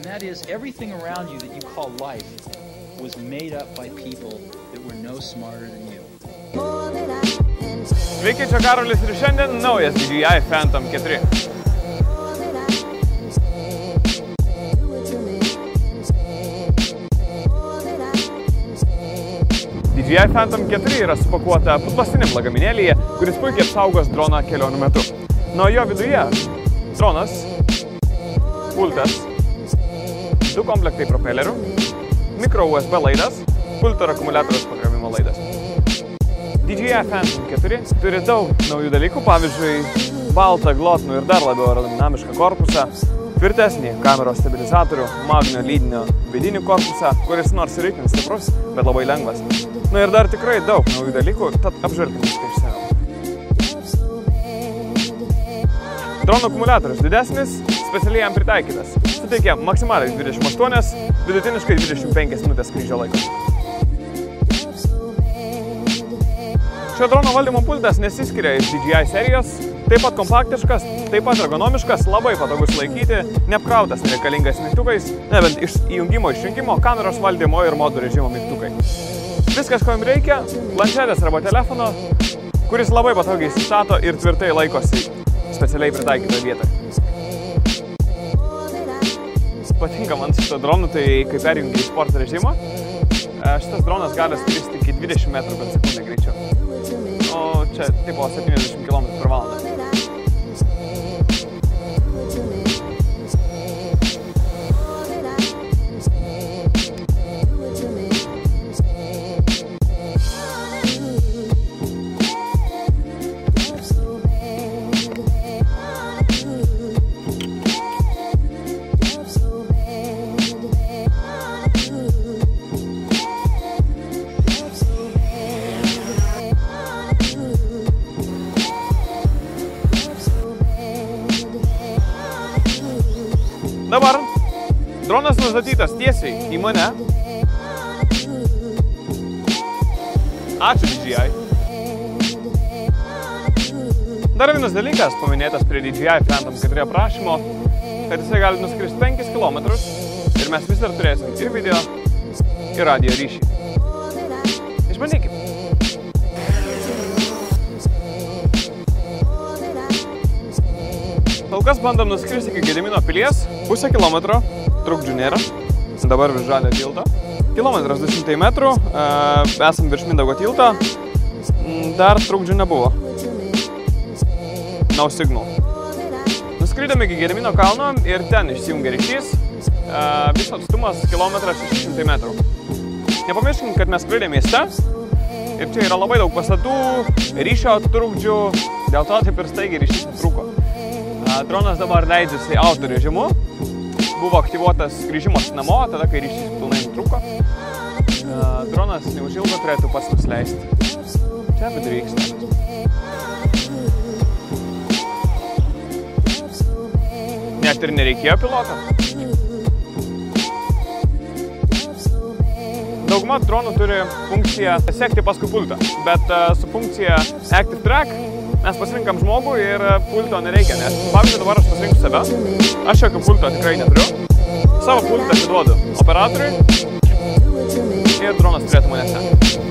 that is everything around you that you call life was made up by people that were no smarter than you. Sveiki, čia Karolis ir šiandien naujas DJI Phantom 4. DJI Phantom 4 yra supakuota plastiniam lagaminėlyje, kuris puikiai apsaugos droną kelionių metu. Nuo jo viduje dronas, pultas, 2 komplektai propelerių, mikro USB laidas, pulto ir akumuliatoriaus pakrovimo laidas. DJI Phantom 4 turi daug naujų dalykų, pavyzdžiui, baltą, glotnų ir dar labiau aerodinamišką korpusą, tvirtesnį kameros stabilizatorių, magnio lydinio vidinį korpusą, kuris nors ir itin stiprus, bet labai lengvas. Ir dar tikrai daug naujų dalykų, tad apžvelkime viską išsamiau. Drono akumuliatorius didesnis, specialiai jam pritaikytas. Suteikia maksimaliai 28, vidutiniškai 25 minutės skrydžio laiko. Šio drono valdymo pultas nesiskiria iš DJI serijos, taip pat kompaktiškas, taip pat ergonomiškas, labai patogus laikyti, neapkrautas nereikalingais mygtukais, nebent iš įjungimo, išjungimo, kameros valdymo ir modų režimo mygtukai. Viskas, ko jums reikia, planšetės arba telefono, kuris labai patogiai įsistato ir tvirtai laikosi specialiai pritaikytą vietą. Patinka man šito dronu, tai kai perjungi į sporto režimą, šitas dronas gali skristi iki 20 metrų per sekundę greičiau. O čia tipo 70 km per valandą. Dabar dronas nustatytas tiesiai į mane. Ačiū DJI. Dar vienas dalykas paminėtas prie DJI Phantom 4 aprašymo, kad jisai gali nuskristi 5 km ir mes vis dar turėsim ir video, ir radio ryšį. Išbandykim. Kol kas bandom nuskristi iki Gedimino pilies, 0,5 kilometro, trukdžių nėra, dabar virš Žalio tilto. Kilometras 200 metrų, esam virš Mindaugo tilto, dar trukdžių nebuvo. No signal. Nuskridome iki Gedimino kalno ir ten išsijungia ryšys, viso atstumas kilometras 600 metrų. Nepamirškim, kad mes skridėme mieste ir čia yra labai daug pastatų, ryšio trukdžių, dėl to taip ir staigiai ryšys nutrūko. Dronas dabar leidžiasi auto režimu, buvo aktyvuotas grįžimas namo, tada kai ryšys pilnai nutrūko. Dronas neužilgo turėtų pats nusileisti. Čia bet vyksta. Net ir nereikėjo piloto. Dauguma dronų turi funkciją sekti paskui pultą, bet su funkcija Active Track mes pasirinkam žmogų ir pulto nereikia, nes pavyzdžiui dabar aš pasirinksiu save, aš jokio pulto tikrai neturiu, savo pultą atiduodu operatoriui ir dronas turėtų mane sekti.